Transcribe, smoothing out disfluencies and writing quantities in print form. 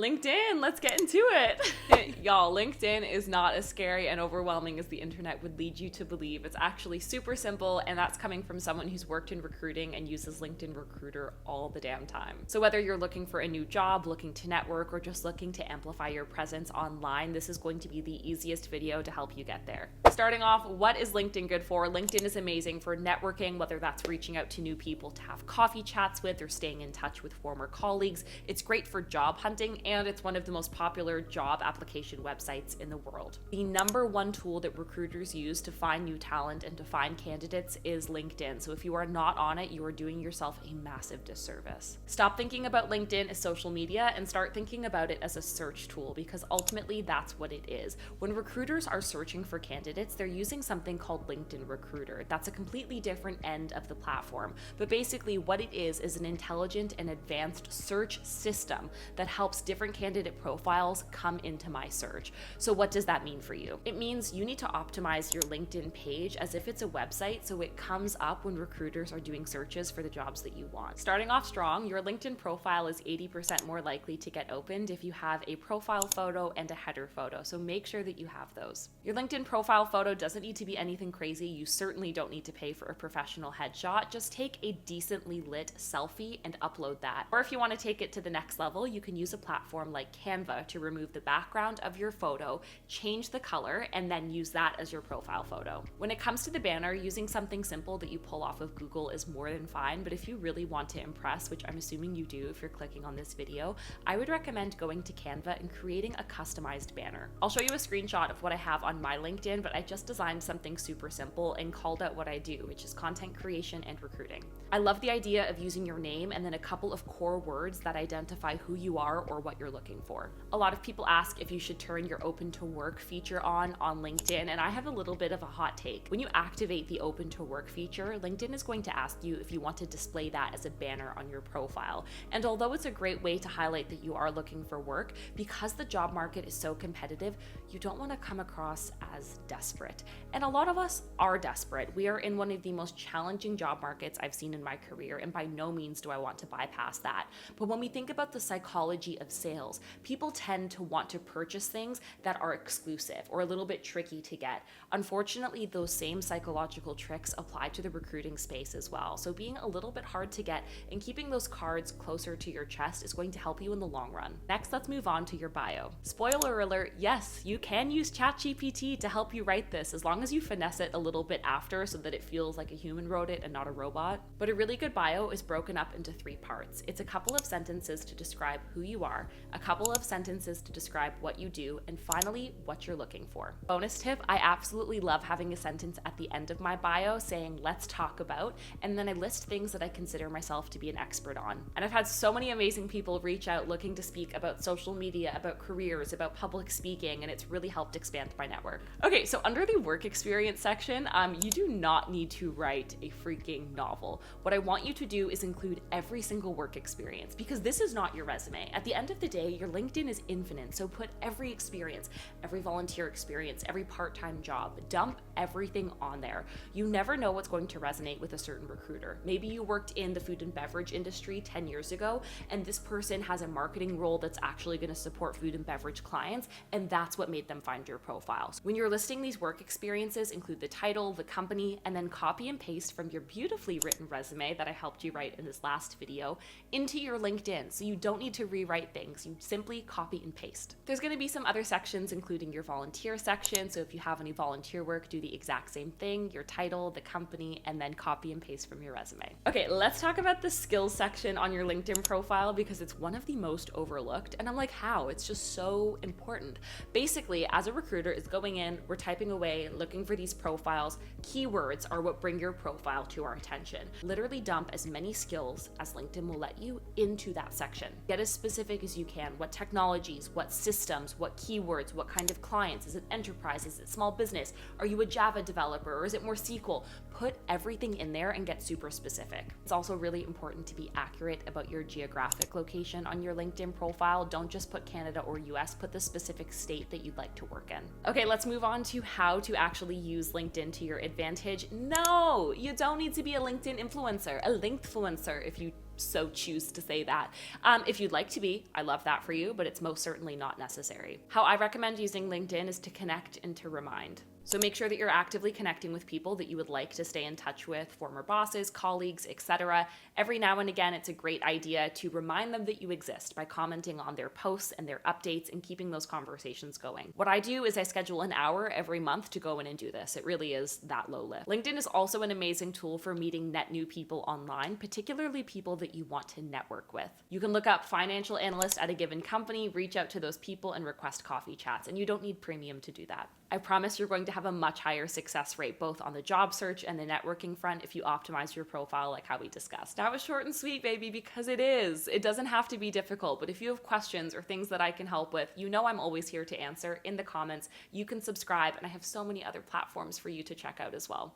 LinkedIn, let's get into it. Y'all, LinkedIn is not as scary and overwhelming as the internet would lead you to believe. It's actually super simple, and that's coming from someone who's worked in recruiting and uses LinkedIn Recruiter all the damn time. So whether you're looking for a new job, looking to network, or just looking to amplify your presence online, this is going to be the easiest video to help you get there. Starting off, what is LinkedIn good for? LinkedIn is amazing for networking, whether that's reaching out to new people to have coffee chats with or staying in touch with former colleagues. It's great for job hunting, and it's one of the most popular job application websites in the world. The number one tool that recruiters use to find new talent and to find candidates is LinkedIn. So if you are not on it, you are doing yourself a massive disservice. Stop thinking about LinkedIn as social media and start thinking about it as a search tool, because ultimately that's what it is. When recruiters are searching for candidates, they're using something called LinkedIn Recruiter. That's a completely different end of the platform. But basically what it is an intelligent and advanced search system that helps different candidate profiles come into my search. So what does that mean for you? It means you need to optimize your LinkedIn page as if it's a website, so it comes up when recruiters are doing searches for the jobs that you want. Starting off strong, your LinkedIn profile is 80% more likely to get opened if you have a profile photo and a header photo, so make sure that you have those. Your LinkedIn profile photo doesn't need to be anything crazy. You certainly don't need to pay for a professional headshot. Just take a decently lit selfie and upload that. Or if you want to take it to the next level, you can use a platform like Canva to remove the background of your photo, change the color, and then use that as your profile photo. When it comes to the banner, using something simple that you pull off of Google is more than fine, but if you really want to impress, which I'm assuming you do if you're clicking on this video, I would recommend going to Canva and creating a customized banner. I'll show you a screenshot of what I have on my LinkedIn, but I just designed something super simple and called out what I do, which is content creation and recruiting. I love the idea of using your name and then a couple of core words that identify who you are or what you're looking for. A lot of people ask if you should turn your open to work feature on LinkedIn, and I have a little bit of a hot take. When you activate the open to work feature, LinkedIn is going to ask you if you want to display that as a banner on your profile. And although it's a great way to highlight that you are looking for work, because the job market is so competitive, you don't want to come across as desperate. And a lot of us are desperate. We are in one of the most challenging job markets I've seen in my career, and by no means do I want to bypass that. But when we think about the psychology of sales, people tend to want to purchase things that are exclusive or a little bit tricky to get. Unfortunately, those same psychological tricks apply to the recruiting space as well. So being a little bit hard to get and keeping those cards closer to your chest is going to help you in the long run. Next, let's move on to your bio. Spoiler alert, yes, you can use ChatGPT to help you write this as long as you finesse it a little bit after so that it feels like a human wrote it and not a robot. But a really good bio is broken up into 3 parts. It's a couple of sentences to describe who you are, a couple of sentences to describe what you do, and finally, what you're looking for. Bonus tip, I absolutely love having a sentence at the end of my bio saying, let's talk about, and then I list things that I consider myself to be an expert on. And I've had so many amazing people reach out looking to speak about social media, about careers, about public speaking, and it's really helped expand my network. Okay, so under the work experience section, you do not need to write a freaking novel. What I want you to do is include every single work experience, because this is not your resume. At the end of the day, your LinkedIn is infinite, so put every experience, every volunteer experience, every part-time job, dump everything on there. You never know what's going to resonate with a certain recruiter. Maybe you worked in the food and beverage industry 10 years ago, and this person has a marketing role that's actually going to support food and beverage clients, and that's what made them find your profile. When you're listing these work experiences, include the title, the company, and then copy and paste from your beautifully written resume that I helped you write in this last video into your LinkedIn, so you don't need to rewrite things. You simply copy and paste. There's going to be some other sections, including your volunteer section, so if you have any volunteer work, do the exact same thing, your title, the company, and then copy and paste from your resume. Okay, let's talk about the skills section on your LinkedIn profile, because it's one of the most overlooked, and I'm like, how? It's just so important. Basically, as a recruiter is going in, we're typing away, looking for these profiles. Keywords are what bring your profile to our attention. Literally dump as many skills as LinkedIn will let you into that section. Get as specific as you can. What technologies, what systems, what keywords, what kind of clients? Is it enterprise? Is it small business? Are you a Java developer, or is it more SQL? Put everything in there and get super specific. It's also really important to be accurate about your geographic location on your LinkedIn profile. Don't just put Canada or US, put the specific state that you'd like to work in. Okay, let's move on to how to actually use LinkedIn to your advantage. No, you don't need to be a LinkedIn influencer, a linkfluencer if you so choose to say that. If you'd like to be, I love that for you, but it's most certainly not necessary. How I recommend using LinkedIn is to connect and to remind. So make sure that you're actively connecting with people that you would like to stay in touch with, former bosses, colleagues, etc. Every now and again, it's a great idea to remind them that you exist by commenting on their posts and their updates and keeping those conversations going. What I do is I schedule an hour every month to go in and do this. It really is that low lift. LinkedIn is also an amazing tool for meeting net new people online, particularly people that you want to network with. You can look up financial analyst at a given company, reach out to those people and request coffee chats, and you don't need premium to do that. I promise you're going to have a much higher success rate both on the job search and the networking front if you optimize your profile like how we discussed. That was short and sweet, baby, because it is. It doesn't have to be difficult, but if you have questions or things that I can help with, you know I'm always here to answer in the comments. You can subscribe, and I have so many other platforms for you to check out as well.